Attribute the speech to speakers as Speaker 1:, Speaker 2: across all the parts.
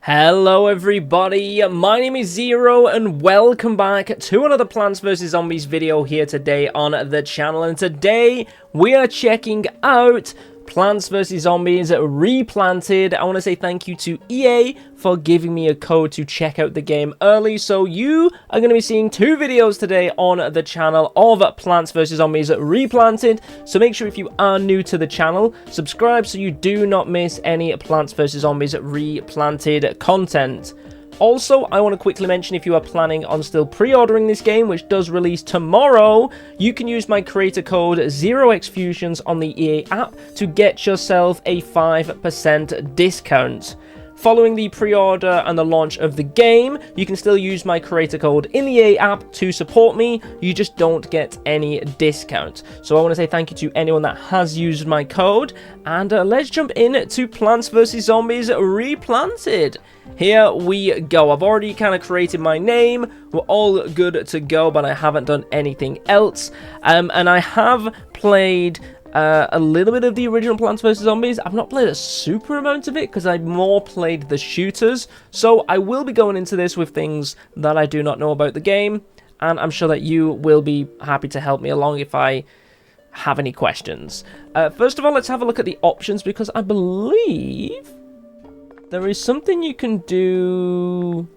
Speaker 1: Hello everybody, my name is Zero and welcome back to another Plants vs Zombies video here today on the channel. And today we are checking out Plants vs Zombies Replanted. I want to say thank you to EA for giving me a code to check out the game early. So you are going to be seeing two videos today on the channel of Plants vs Zombies Replanted. So make sure if you are new to the channel, subscribe so you do not miss any Plants vs Zombies Replanted content. Also, I want to quickly mention if you are planning on still pre-ordering this game, which does release tomorrow, you can use my creator code 0xfusions on the EA app to get yourself a 5% discount. Following the pre-order and the launch of the game, you can still use my creator code in the EA app to support me. You just don't get any discount. So I want to say thank you to anyone that has used my code. And let's jump in to Plants vs Zombies Replanted. Here we go. I've already kind of created my name. We're all good to go, but I haven't done anything else. And I have played a little bit of the original Plants vs Zombies. I've not played a super amount of it because I more played the shooters. So I will be going into this with things that I do not know about the game. And I'm sure that you will be happy to help me along if I have any questions. First of all, let's have a look at the options because I believe there is something you can do.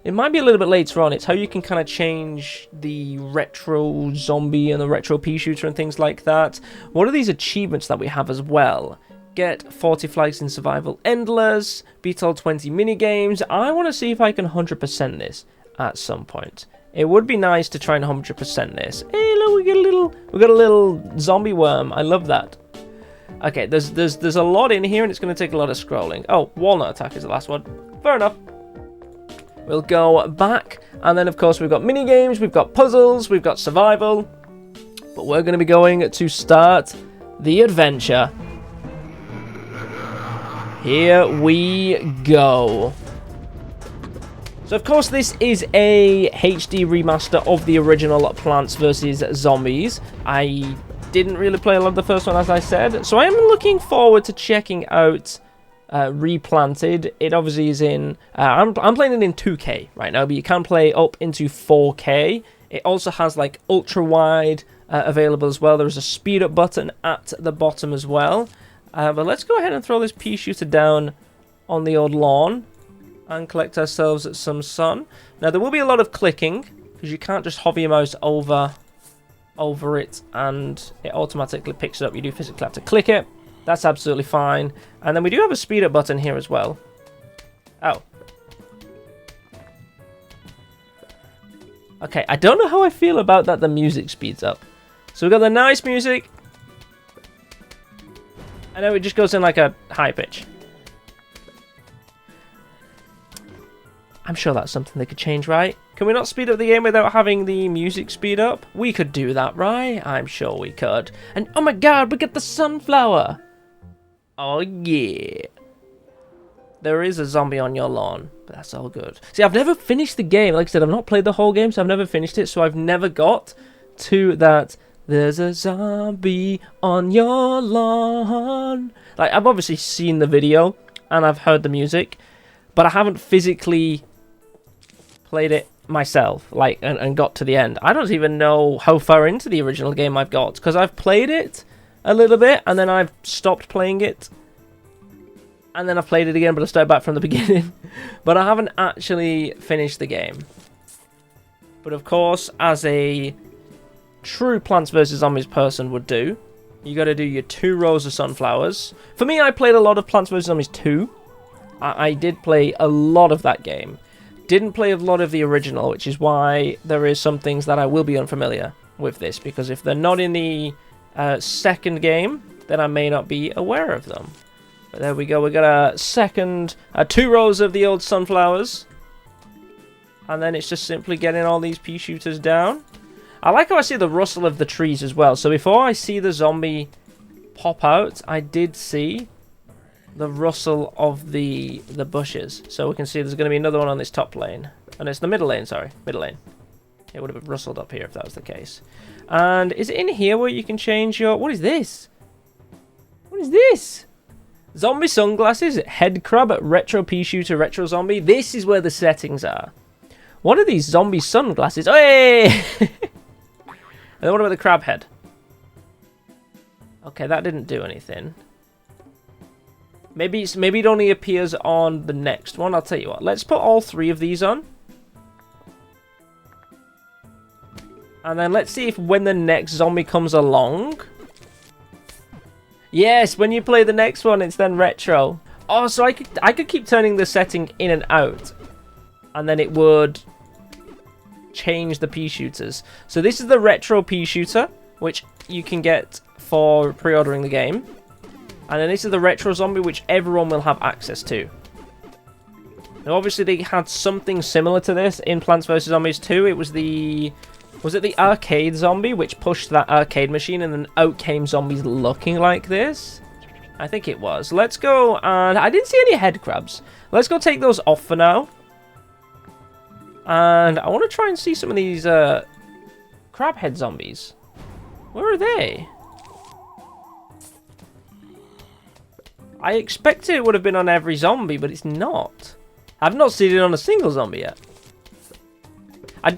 Speaker 1: It might be a little bit later on. It's how you can kind of change the retro zombie and the retro pea shooter and things like that. What are these achievements that we have as well? Get 40 flags in survival endless, beat all 20 minigames. I want to see if I can 100% this at some point. It would be nice to try and 100% this. Hey, look, we got a little zombie worm. I love that. Okay, there's a lot in here and it's going to take a lot of scrolling. Oh, walnut attack is the last one. Fair enough. We'll go back, and then of course we've got mini games, we've got puzzles, we've got survival, but we're going to be going to start the adventure. Here we go. So of course this is a HD remaster of the original Plants vs Zombies. I didn't really play a lot of the first one, as I said, so I am looking forward to checking out Replanted. It obviously is in I'm playing it in 2K right now, but you can play up into 4K. It also has like ultra wide available as well. There's a speed up button at the bottom as well, but let's go ahead and throw this pea shooter down on the old lawn and collect ourselves some sun. Now there will be a lot of clicking because you can't just hover your mouse over it and it automatically picks it up. You do physically have to click it. That's absolutely fine. And then we do have a speed up button here as well. Oh. Okay, I don't know how I feel about that the music speeds up. So we've got the nice music. I know it just goes in like a high pitch. I'm sure that's something they could change, right? Can we not speed up the game without having the music speed up? We could do that, right? I'm sure we could. And oh my god, we get the sunflower! Oh yeah. There is a zombie on your lawn, but that's all good. See, I've never finished the game. Like I said, I've not played the whole game, so I've never finished it. So I've never got to that, there's a zombie on your lawn. Like, I've obviously seen the video, and I've heard the music, but I haven't physically played it myself, like, and got to the end. I don't even know how far into the original game I've got, because I've played it a little bit, and then I've stopped playing it, and then I've played it again, but I started back from the beginning. But I haven't actually finished the game. But of course, as a true Plants vs Zombies person would do, you got to do your 2 rows of sunflowers. For me, I played a lot of Plants vs Zombies 2. I did play a lot of that game. Didn't play a lot of the original, which is why there is some things that I will be unfamiliar with this, because if they're not in the second game, then I may not be aware of them. But there we go. We got a second 2 rows of the old sunflowers, and then it's just simply getting all these pea shooters down. I like how I see the rustle of the trees as well. So before I see the zombie pop out, I did see the rustle of the bushes. So we can see there's going to be another one on this top lane, and it's the middle lane. Sorry, middle lane. It would have rustled up here if that was the case. And is it in here where you can change your... What is this? What is this? Zombie sunglasses, head crab, retro pea shooter, retro zombie. This is where the settings are. What are these zombie sunglasses? Hey! And then what about the crab head? Okay, that didn't do anything. Maybe it only appears on the next one. I'll tell you what. Let's put all 3 of these on. And then let's see if when the next zombie comes along. Yes, when you play the next one, it's then retro. Oh, so I could keep turning the setting in and out. And then it would change the pea shooters. So this is the retro pea shooter, which you can get for pre-ordering the game. And then this is the retro zombie, which everyone will have access to. Now, obviously, they had something similar to this in Plants vs. Zombies 2. It was the... Was it the arcade zombie, which pushed that arcade machine, and then out came zombies looking like this? I think it was. Let's go, and I didn't see any head crabs. Let's go take those off for now. And I want to try and see some of these crab head zombies. Where are they? I expected it would have been on every zombie, but it's not. I've not seen it on a single zombie yet.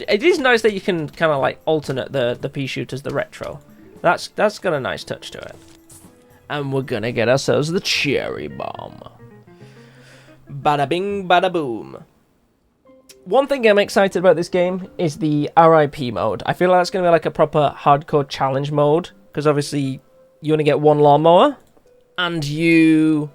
Speaker 1: It is nice that you can kind of like alternate the pea shooters, the retro. That's got a nice touch to it. And we're gonna get ourselves the cherry bomb. Bada bing, bada boom. One thing I'm excited about this game is the RIP mode. I feel like that's gonna be like a proper hardcore challenge mode, because obviously you only get one lawnmower, and you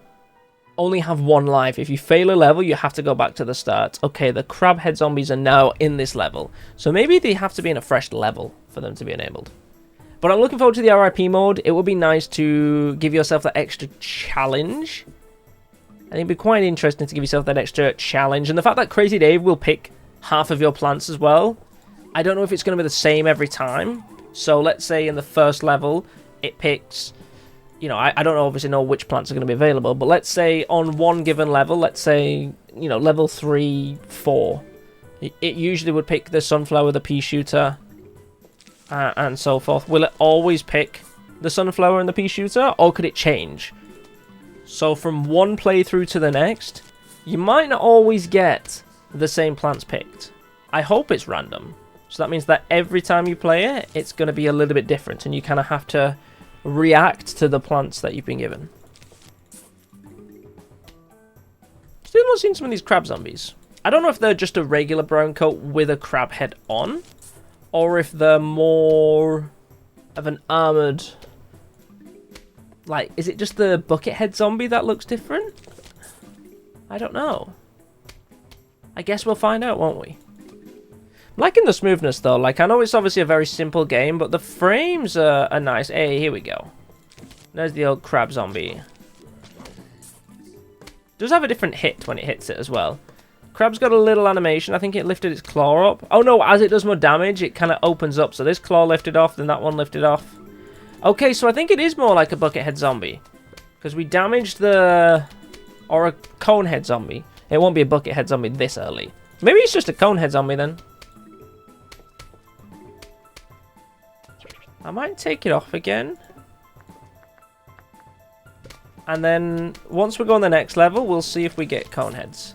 Speaker 1: only have 1 life. If you fail a level, you have to go back to the start. Okay, the crab head zombies are now in this level, so maybe they have to be in a fresh level for them to be enabled. But I'm looking forward to the RIP mode. It would be nice to give yourself that extra challenge. I think it'd be quite interesting to give yourself that extra challenge. And the fact that Crazy Dave will pick half of your plants as well. I don't know if it's going to be the same every time. So let's say in the first level, it picks... You know, I don't obviously know which plants are going to be available, but let's say on one given level, let's say, you know, level 3, 4, it usually would pick the sunflower, the pea shooter, and so forth. Will it always pick the sunflower and the pea shooter, or could it change? So from one playthrough to the next, you might not always get the same plants picked. I hope it's random. So that means that every time you play it, it's going to be a little bit different, and you kind of have to react to the plants that you've been given. Still not seeing some of these crab zombies. I don't know if they're just a regular brown coat with a crab head on, or if they're more of an armored... Like, is it just the bucket head zombie that looks different? I don't know. I guess we'll find out, won't we? I'm liking the smoothness though. Like, I know it's obviously a very simple game, but the frames are nice. Hey, here we go. There's the old crab zombie. Does have a different hit when it hits it as well. Crab's got a little animation. I think it lifted its claw up. Oh no, as it does more damage, it kind of opens up. So this claw lifted off, then that one lifted off. Okay, so I think it is more like a buckethead zombie. Because we damaged the... Or a conehead zombie. It won't be a buckethead zombie this early. Maybe it's just a conehead zombie then. I might take it off again. And then, once we go on the next level, we'll see if we get coneheads.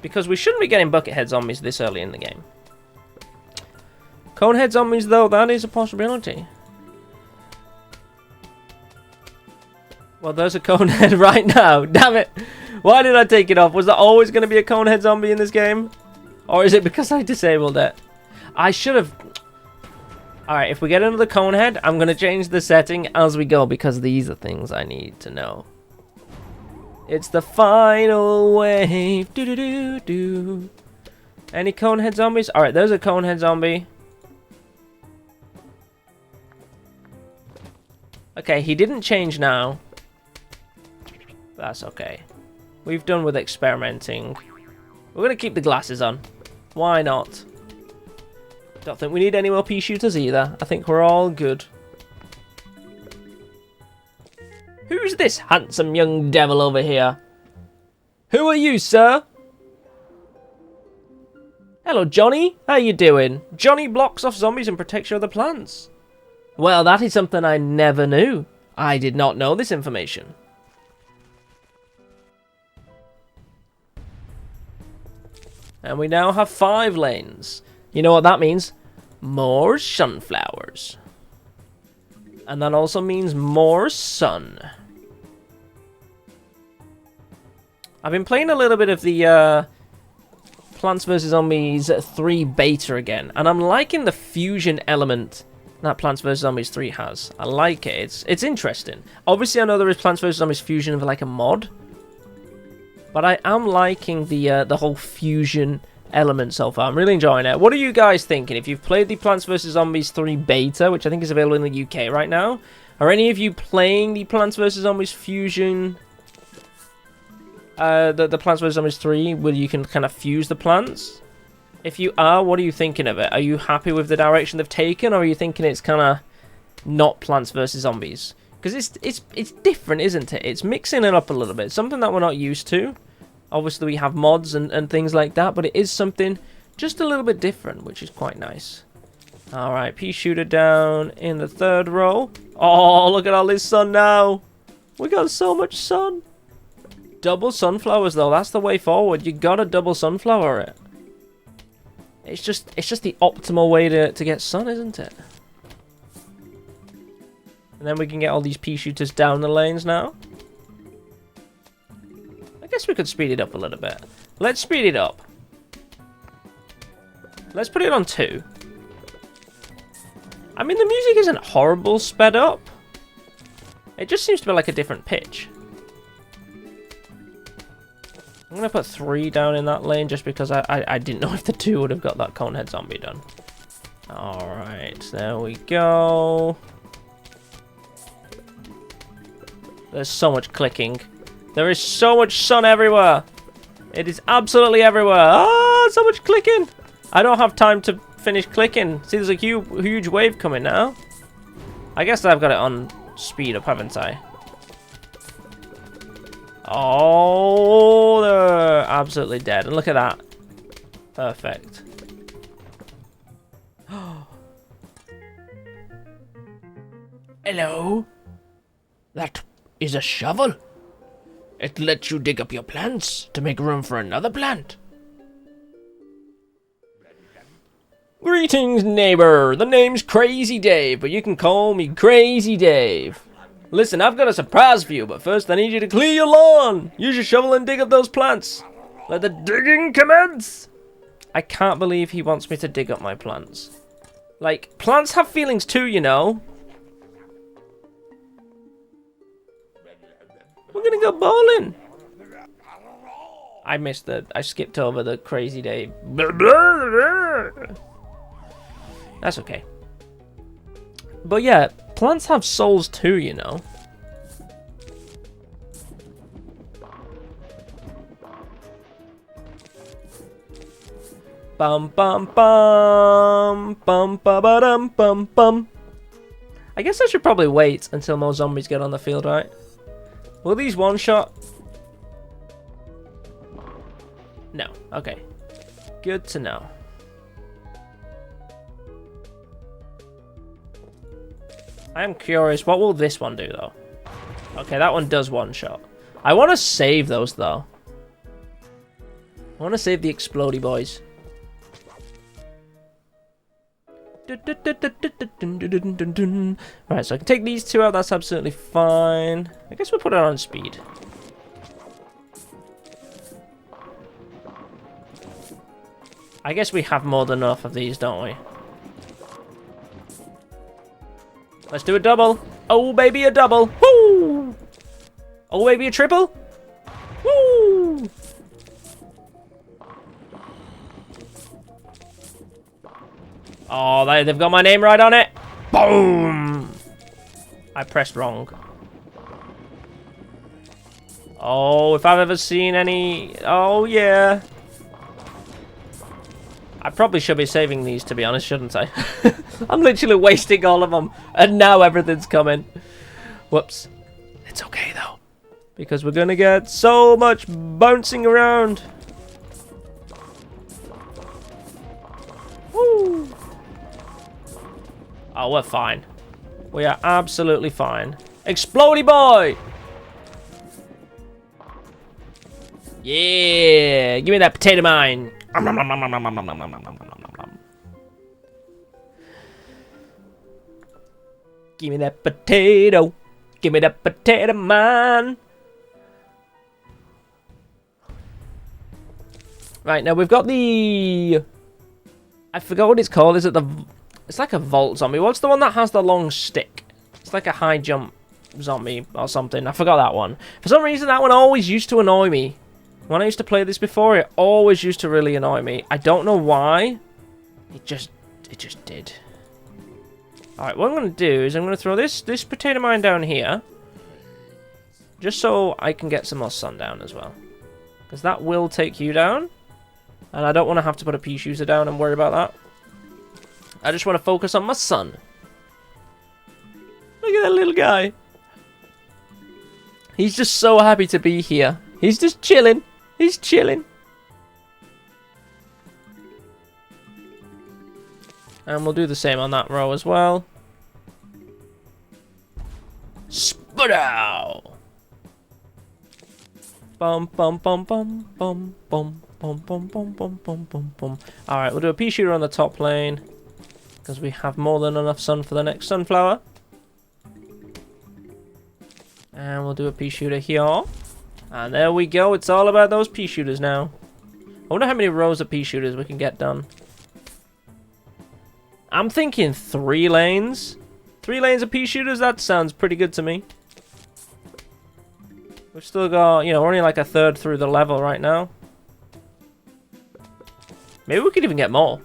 Speaker 1: Because we shouldn't be getting buckethead zombies this early in the game. Conehead zombies, though, that is a possibility. Well, there's a conehead right now. Damn it. Why did I take it off? Was there always going to be a conehead zombie in this game? Or is it because I disabled it? I should have... Alright, if we get another conehead, I'm going to change the setting as we go, because these are things I need to know. It's the final wave. Do do do do. Any conehead zombies? Alright, there's a conehead zombie. Okay, he didn't change now. That's okay. We've done with experimenting. We're going to keep the glasses on. Why not? Don't think we need any more pea shooters either. I think we're all good. Who's this handsome young devil over here? Who are you, sir? Hello, Johnny. How you doing? Johnny blocks off zombies and protects your other plants. Well, that is something I never knew. I did not know this information. And we now have 5 lanes. You know what that means? More sunflowers. And that also means more sun. I've been playing a little bit of the Plants vs. Zombies 3 beta again. And I'm liking the fusion element that Plants vs. Zombies 3 has. I like it. It's interesting. Obviously, I know there is Plants vs. Zombies fusion of like a mod. But I am liking the whole fusion element so far. I'm really enjoying it. What are you guys thinking? If you've played the Plants vs. Zombies 3 beta, which I think is available in the UK right now, are any of you playing the Plants vs. Zombies fusion? The Plants vs. Zombies 3, where you can kind of fuse the plants? If you are, what are you thinking of it? Are you happy with the direction they've taken, or are you thinking it's kind of not Plants vs. Zombies? Because it's different, isn't it? It's mixing it up a little bit. Something that we're not used to. Obviously, we have mods and things like that, but it is something just a little bit different, which is quite nice. Alright, pea shooter down in the 3rd row. Oh, look at all this sun now. We got so much sun. Double sunflowers, though. That's the way forward. You gotta double sunflower it. It's just the optimal way to get sun, isn't it? And then we can get all these pea shooters down the lanes now. I guess we could speed it up a little bit. Let's speed it up. Let's put it on 2. I mean, the music isn't horrible sped up. It just seems to be like a different pitch. I'm going to put 3 down in that lane just because I didn't know if the 2 would have got that conehead zombie done. Alright, there we go. There's so much clicking. There is so much sun everywhere. It is absolutely everywhere. Ah, so much clicking. I don't have time to finish clicking. See, there's a huge wave coming now. I guess I've got it on speed up, haven't I? Oh, they're absolutely dead. And look at that. Perfect. Hello? That is a shovel. It lets you dig up your plants to make room for another plant. Greetings, neighbor. The name's Crazy Dave, but you can call me Crazy Dave. Listen, I've got a surprise for you, but first I need you to clear your lawn. Use your shovel and dig up those plants. Let the digging commence. I can't believe he wants me to dig up my plants. Like, plants have feelings too, you know. We're gonna go bowling. I skipped over the Crazy Dave. That's okay. But yeah, plants have souls too, you know. Bum bum bum bum ba ba dum bum bum. I guess I should probably wait until more zombies get on the field, right? Will these one shot? No. Okay. Good to know. I am curious, what will this one do, though? Okay, that one does one shot. I want to save those, though. I want to save the explodey boys. Right, so I can take these 2 out, that's absolutely fine. I guess we'll put it on speed. I guess we have more than enough of these, don't we? Let's do a double. Oh, baby, a double. Woo! Oh, baby, a triple. Woo! Oh, they've got my name right on it. Boom! I pressed wrong. Oh, if I've ever seen any... Oh, yeah. I probably should be saving these, to be honest, shouldn't I? I'm literally wasting all of them. And now everything's coming. Whoops. It's okay, though. Because we're going to get so much bouncing around. Woo! Oh, we're fine. We are absolutely fine. Explodey boy! Yeah! Give me that potato mine. Give me that potato. Give me that potato, man. Right, now we've got the... I forgot what it's called. Is it the... It's like a vault zombie. What's the one that has the long stick? It's like a high jump zombie or something. I forgot that one. For some reason, that one always used to annoy me. When I used to play this before, it always used to really annoy me. I don't know why. It just did. Alright, what I'm going to do is I'm going to throw this potato mine down here. Just so I can get some more sun down as well. Because that will take you down. And I don't want to have to put a pea shooter down and worry about that. I just want to focus on my sun. Look at that little guy. He's just so happy to be here. He's just chilling. He's chilling. And we'll do the same on that row as well. Spudow! Bum bum bum bum bum bum bum bum bum bum bum bum bum. Alright, we'll do a pea shooter on the top lane. Because we have more than enough sun for the next sunflower. And we'll do a pea shooter here. And there we go. It's all about those pea shooters now. I wonder how many rows of pea shooters we can get done. I'm thinking 3 lanes. 3 lanes of pea shooters, that sounds pretty good to me. We've still got, you know, we're only like a third through the level right now. Maybe we could even get more.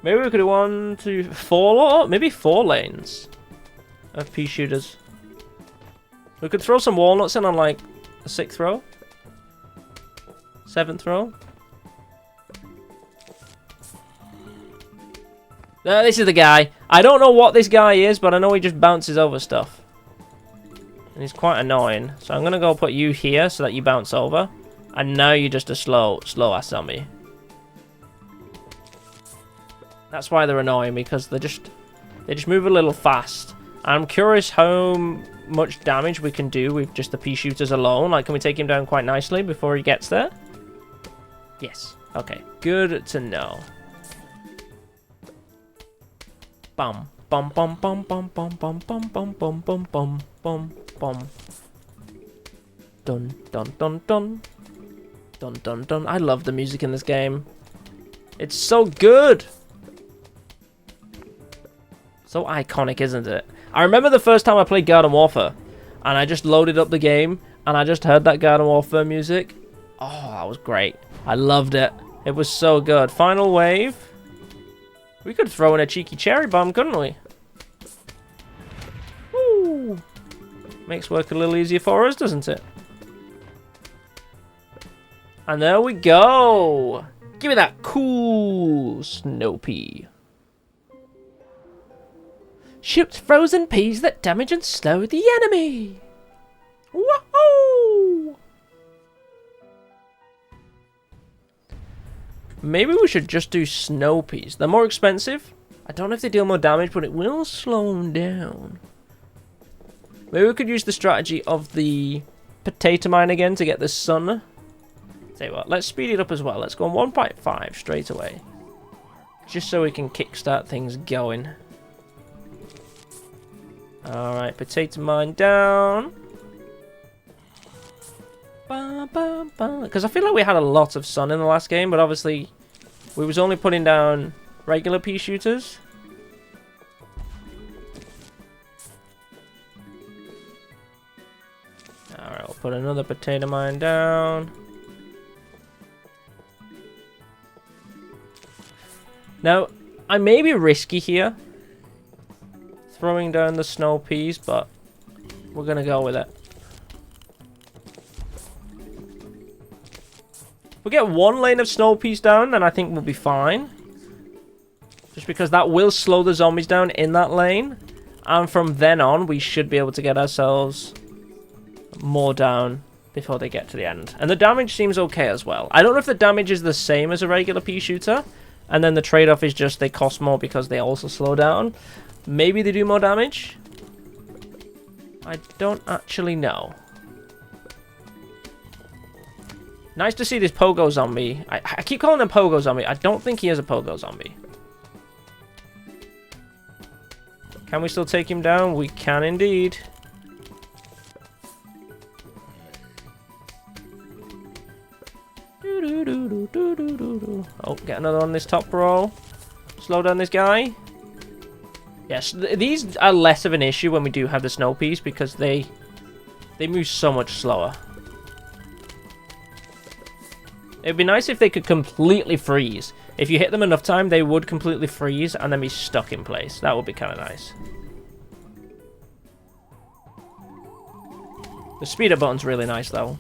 Speaker 1: Maybe we could do 1, 2, 4, maybe 4 lanes of pea shooters. We could throw some walnuts in on like a 6th row. 7th row. This is the guy. I don't know what this guy is, but I know he just bounces over stuff. And he's quite annoying. So I'm going to go put you here so that you bounce over. And now you're just a slow ass zombie. That's why they're annoying, because they just move a little fast. I'm curious how much damage we can do with just the pea shooters alone. Like, can we take him down quite nicely before he gets there? Yes. Okay. Good to know. Bum bum bum bum bum bum bum bum bum bum bum bum bum bum. Dun dun dun dun. Dun dun dun. I love the music in this game. It's so good. So iconic, isn't it? I remember the first time I played Garden Warfare, and I just loaded up the game, and I just heard that Garden Warfare music. Oh, that was great. I loved it. It was so good. Final wave. We could throw in a cheeky cherry bomb, couldn't we? Woo! Makes work a little easier for us, doesn't it? And there we go. Give me that cool snow pea. Shoot frozen peas that damage and slow the enemy. Woohoo! Maybe we should just do snow peas. They're more expensive. I don't know if they deal more damage, but it will slow them down. Maybe we could use the strategy of the potato mine again to get the sun. Tell you what, let's speed it up as well. Let's go on 1.5 straight away. Just so we can kickstart things going. Alright, potato mine down. Because I feel like we had a lot of sun in the last game, but obviously we was only putting down regular pea shooters. Alright, we'll put another potato mine down. Now, I may be risky here, throwing down the snow peas, but we're gonna go with it. If we get 1 lane of snow peas down, then I think we'll be fine. Just because that will slow the zombies down in that lane. And from then on, we should be able to get ourselves more down before they get to the end. And the damage seems okay as well. I don't know if the damage is the same as a regular pea shooter. And then the trade-off is just they cost more because they also slow down. Maybe they do more damage. I don't actually know. Nice to see this pogo zombie. I keep calling him pogo zombie. I don't think he is a pogo zombie. Can we still take him down? We can indeed. Oh, get another on this top row. Slow down this guy. Yes, these are less of an issue when we do have the snow peas because they move so much slower. It'd be nice if they could completely freeze. If you hit them enough time, they would completely freeze and then be stuck in place. That would be kind of nice. The speed up button's really nice though.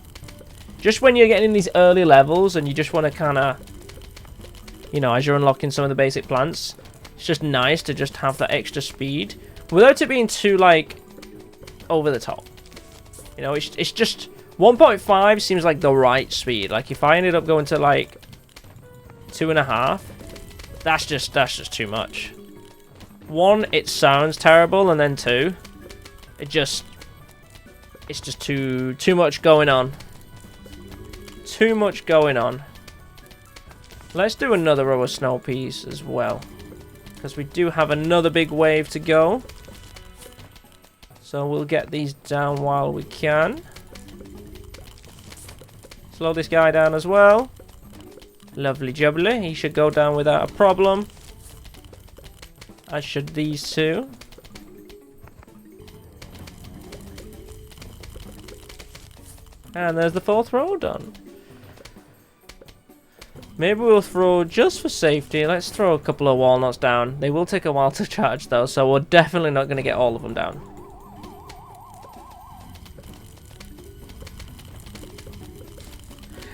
Speaker 1: Just when you're getting in these early levels and you just want to kind of, you know, as you're unlocking some of the basic plants, it's just nice to just have that extra speed without it being too, like, over the top. You know, it's just 1.5 seems like the right speed. Like, if I ended up going to, like, 2.5, that's just too much. 1, it sounds terrible, and then 2, it's just too much going on. Too much going on. Let's do another row of snow peas as well, because we do have another big wave to go. So we'll get these down while we can. Slow this guy down as well. Lovely jubbly. He should go down without a problem. As should these two. And there's the 4th row done. Maybe we'll throw, just for safety, let's throw a couple of walnuts down. They will take a while to charge though, so we're definitely not going to get all of them down.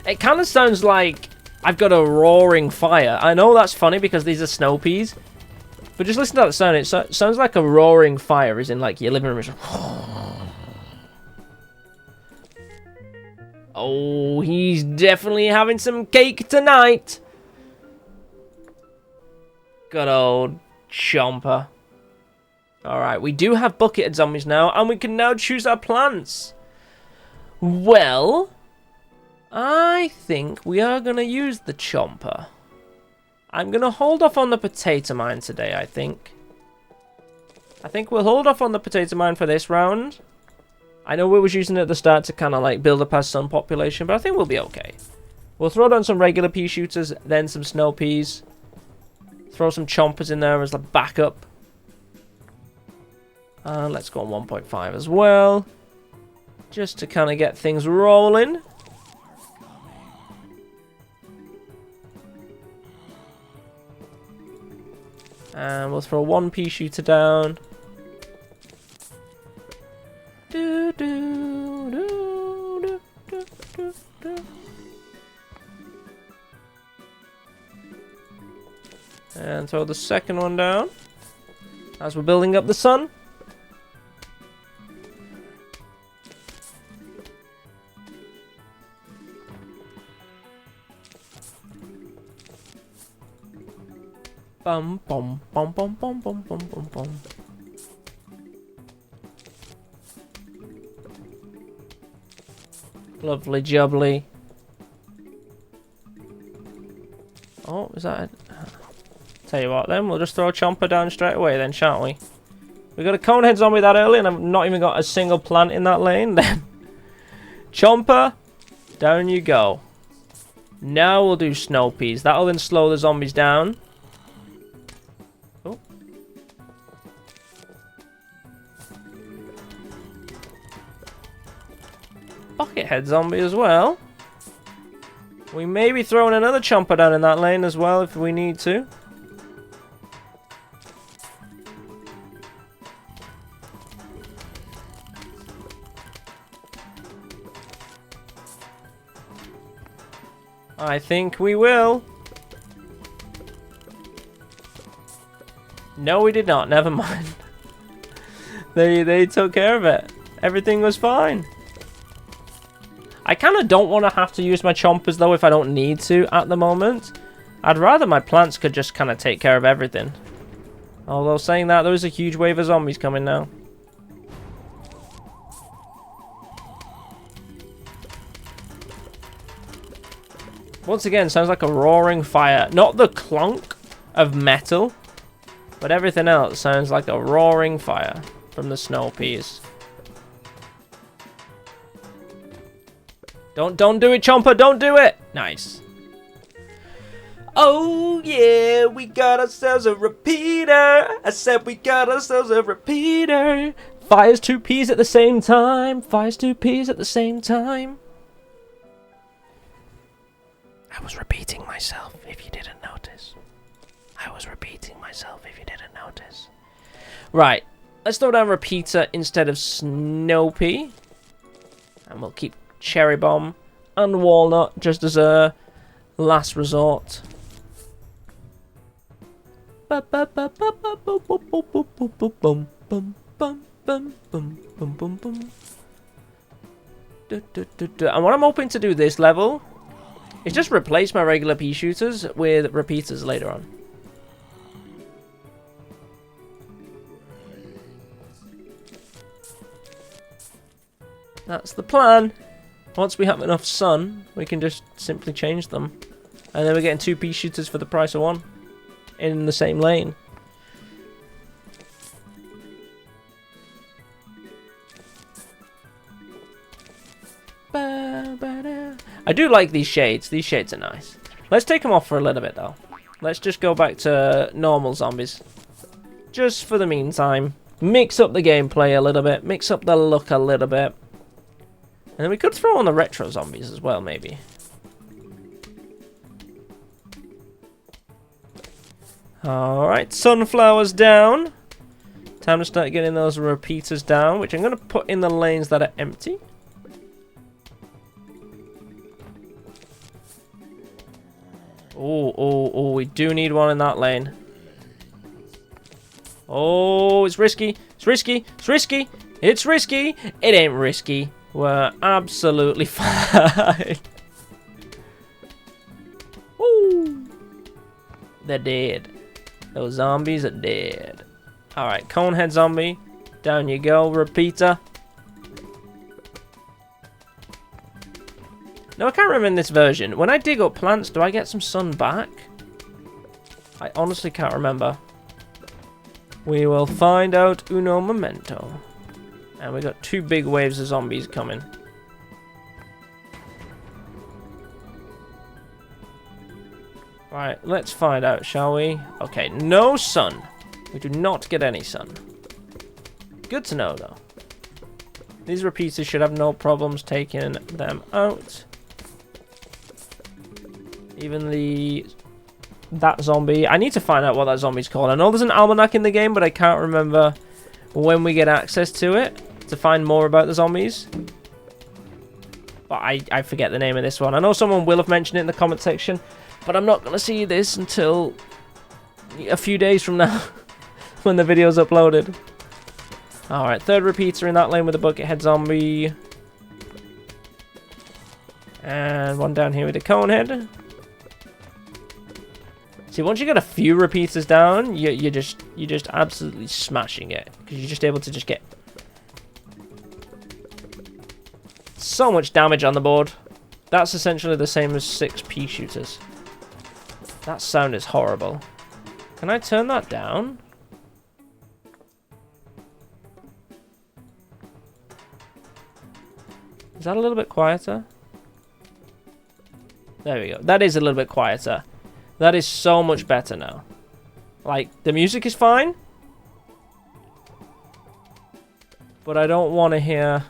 Speaker 1: It kind of sounds like I've got a roaring fire. I know that's funny because these are snow peas, but just listen to that sound. It sounds like a roaring fire is in like your living room. Oh, he's definitely having some cake tonight. Good old Chomper. Alright, we do have bucketed zombies now, and we can now choose our plants. Well, I think we are going to use the Chomper. I'm going to hold off on the potato mine today, I think. I think we'll hold off on the potato mine for this round. I know we was using it at the start to kind of like build up our sun population, but I think we'll be okay. We'll throw down some regular pea shooters, then some snow peas. Throw some chompers in there as a backup. And let's go on 1.5 as well. Just to kind of get things rolling. And we'll throw 1 pea shooter down. Do, do, do, do, do, do. And throw the second one down as we're building up the sun. Bum bum bum bum bum bum bum bum bum. Lovely jubbly. Oh, is that it? Tell you what then, we'll just throw a Chomper down straight away then, shan't we? We got a conehead zombie that early and I've not even got a single plant in that lane then. Chomper, down you go. Now we'll do snow peas. That'll then slow the zombies down. Oh. Buckethead zombie as well. We may be throwing another Chomper down in that lane as well if we need to. I think we will. No, we did not. Never mind. They took care of it. Everything was fine. I kind of don't want to have to use my Chompers, though, if I don't need to at the moment. I'd rather my plants could just kind of take care of everything. Although, saying that, there is a huge wave of zombies coming now. Once again, sounds like a roaring fire. Not the clunk of metal, but everything else sounds like a roaring fire from the snow peas. Don't do it, Chomper. Don't do it. Nice. Oh, yeah, we got ourselves a repeater. I said we got ourselves a repeater. Fires 2 peas at the same time. Fires 2 peas at the same time. I was repeating myself, if you didn't notice. I was repeating myself, if you didn't notice. Right, let's throw down repeater instead of snow pea. And we'll keep cherry bomb and walnut just as a last resort. And what I'm hoping to do this level is just replace my regular pea shooters with repeaters later on. That's the plan. Once we have enough sun, we can just simply change them. And then we're getting 2 pea shooters for the price of 1 in the same lane. I do like these shades. These shades are nice. Let's take them off for a little bit, though. Let's just go back to normal zombies. Just for the meantime. Mix up the gameplay a little bit. Mix up the look a little bit. And then we could throw on the retro zombies as well, maybe. Alright, sunflowers down. Time to start getting those repeaters down, which I'm going to put in the lanes that are empty. Oh, we do need one in that lane. Oh, it's risky. It's risky. It's risky. It's risky. It ain't risky. We're absolutely fine. Woo. They're dead. Those zombies are dead. Alright, conehead zombie. Down you go, repeater. No, I can't remember in this version. When I dig up plants, do I get some sun back? I honestly can't remember. We will find out uno momento. And we got 2 big waves of zombies coming. Right, let's find out, shall we? Okay, no sun. We do not get any sun. Good to know, though. These repeaters should have no problems taking them out. Even that zombie. I need to find out what that zombie's called. I know there's an almanac in the game, but I can't remember when we get access to it to find more about the zombies. But I forget the name of this one. I know someone will have mentioned it in the comment section, but I'm not going to see this until a few days from now when the video's uploaded. Alright, 3rd repeater in that lane with a buckethead zombie. And one down here with a conehead. See, once you get a few repeaters down, you're just absolutely smashing it, because you're just able to just get so much damage on the board. That's essentially the same as 6 pea shooters. That sound is horrible. Can I turn that down? Is that a little bit quieter? There we go. That is a little bit quieter. That is so much better now. Like, the music is fine. But I don't want to hear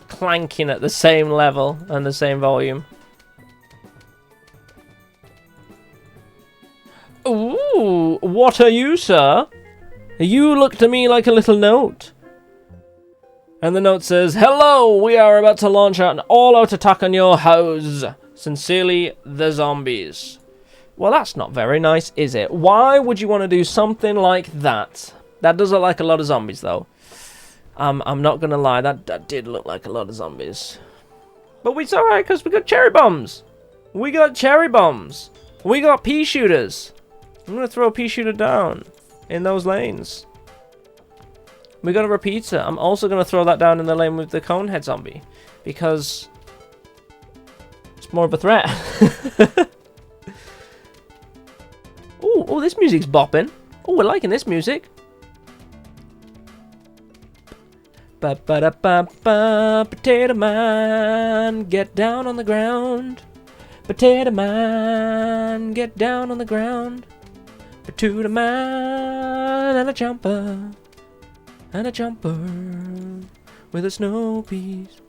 Speaker 1: clanking at the same level and the same volume. Ooh, what are you, sir? You look to me like a little note. And the note says, "Hello, we are about to launch out an all-out attack on your house. Sincerely, the zombies." Well, that's not very nice, is it? Why would you want to do something like that? That does look like a lot of zombies, though. I'm not going to lie, that did look like a lot of zombies. But it's alright, because we got cherry bombs. We got cherry bombs. We got pea shooters. I'm going to throw a pea shooter down in those lanes. We got a repeater. I'm also going to throw that down in the lane with the conehead zombie. Because more of a threat. Oh, this music's bopping. Oh, we're liking this music. Ba-ba-da-ba-ba, potato man, get down on the ground. Potato man, get down on the ground. Potato man and a jumper. And a jumper with a snow piece.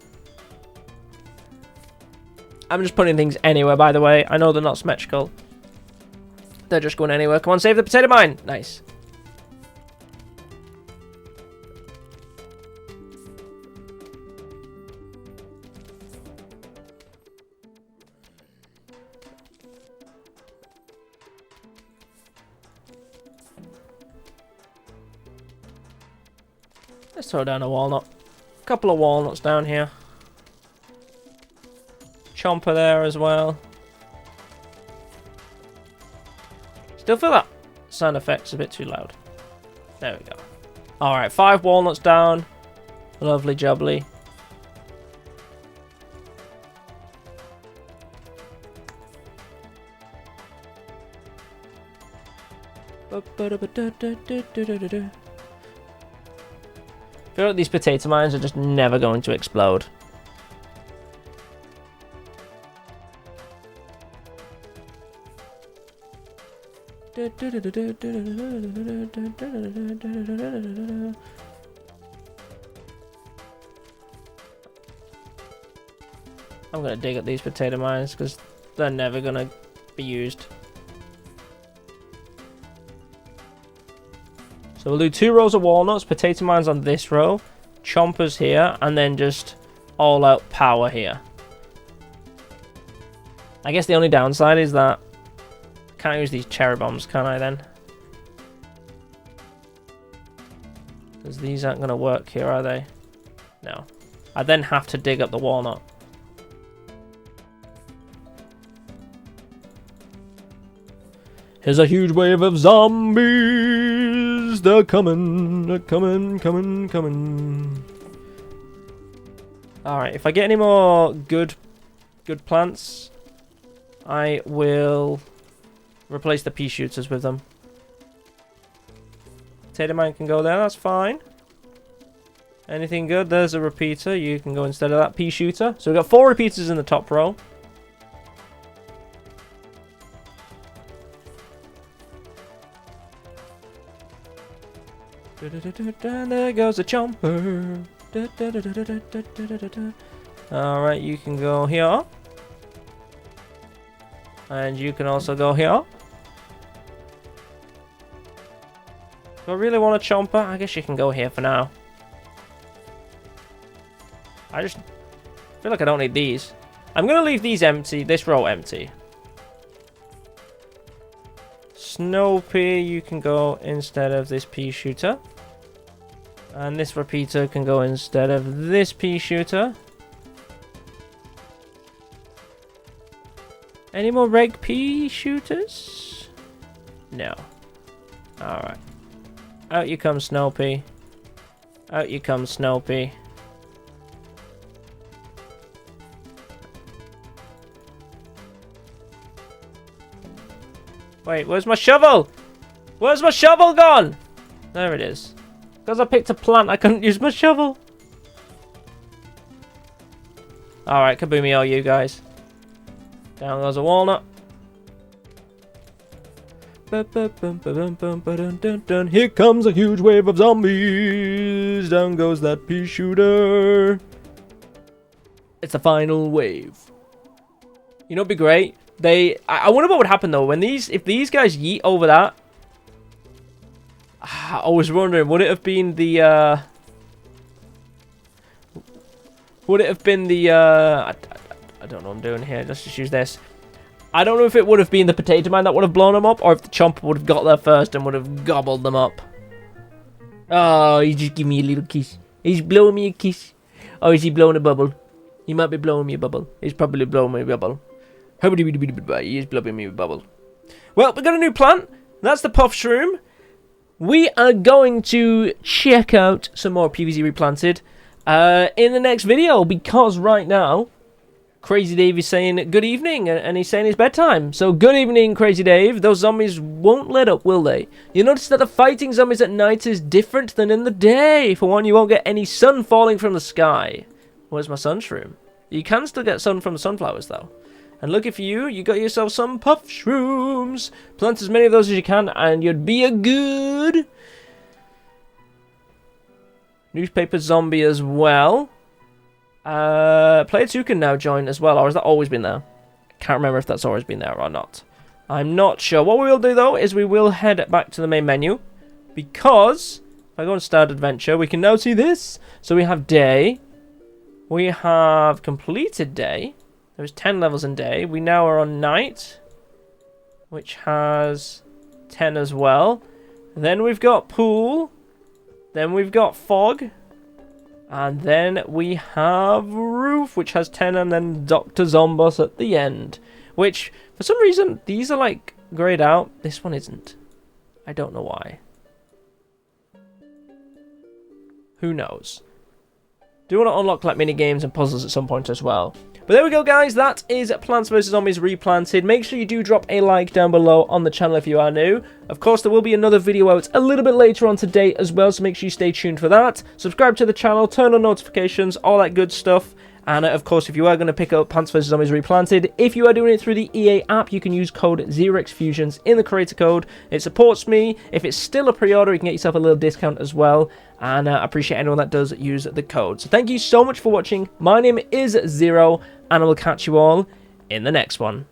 Speaker 1: I'm just putting things anywhere, by the way. I know they're not symmetrical. They're just going anywhere. Come on, save the potato mine. Nice. Let's throw down a walnut. A couple of walnuts down here. Chomper there as well. Still feel that sound effect's a bit too loud. There we go. Alright, 5 walnuts down. Lovely jubbly. I feel like these potato mines are just never going to explode. I'm gonna dig up these potato mines because they're never gonna be used. So we'll do 2 rows of walnuts, potato mines on this row, chompers here, and then just all out power here. I guess the only downside is that I can't use these cherry bombs, can I then? Because these aren't going to work here, are they? No. I then have to dig up the walnut. Here's a huge wave of zombies. They're coming. They're coming, coming. Alright, if I get any more good plants, I will replace the pea shooters with them. Potato mine can go there, that's fine. Anything good? There's a repeater. You can go instead of that pea shooter. So we've got 4 repeaters in the top row. There goes a chomper. Alright, you can go here. And you can also go here. Do I really want a chomper? I guess you can go here for now. I just feel like I don't need these. I'm going to leave these empty, this row empty. Snow pea, you can go instead of this pea shooter. And this repeater can go instead of this pea shooter. Any more reg pea shooters? No. Alright. Out you come Snow pea. Out you come Snow pea. Wait, where's my shovel? Where's my shovel gone? There it is. Because I picked a plant, I couldn't use my shovel. Alright, kaboomio, you guys. Down goes a walnut. Here comes a huge wave of zombies. Down goes that pea shooter. It's the final wave. You know what'd be great? I wonder what would happen though when if these guys yeet over that. I was wondering, would it have been the I don't know what I'm doing here. Let's just use this. I don't know if it would have been the potato mine that would have blown them up, or if the chomper would have got there first and would have gobbled them up. Oh, he just give me a little kiss. He's blowing me a kiss. Or is he blowing a bubble? He might be blowing me a bubble. He's probably blowing me a bubble. He is blowing me a bubble. Well, we got a new plant. That's the puff shroom. We are going to check out some more PvZ replanted in the next video, because right now Crazy Dave is saying good evening, and he's saying it's bedtime. So good evening, Crazy Dave. Those zombies won't let up, will they? You notice that the fighting zombies at night is different than in the day. For one, you won't get any sun falling from the sky. Where's my sunshroom? You can still get sun from the sunflowers, though. And lucky for you, you got yourself some puff shrooms. Plant as many of those as you can, and you'd be a good newspaper zombie as well. Player 2 can now join as well, or has that always been there? Can't remember if that's always been there or not. I'm not sure. What we will do, though, is we will head back to the main menu, because if I go and start adventure, we can now see this. So we have day. We have completed day. There was 10 levels in day. We now are on night, which has 10 as well. Then we've got pool. Then we've got fog. And then we have roof, which has 10, and then Dr. Zombos at the end. Which, for some reason, these are like grayed out. This one isn't. I don't know why. Who knows? Do want to unlock like mini games and puzzles at some point as well. But there we go, guys. That is Plants vs Zombies Replanted. Make sure you do drop a like down below on the channel if you are new. Of course, there will be another video out a little bit later on today as well, so make sure you stay tuned for that. Subscribe to the channel, turn on notifications, all that good stuff. And of course, if you are going to pick up Plants vs Zombies Replanted, if you are doing it through the EA app, you can use code 0xfusions in the creator code. It supports me. If it's still a pre-order, you can get yourself a little discount as well. And I appreciate anyone that does use the code. So thank you so much for watching. My name is Zero, and I will catch you all in the next one.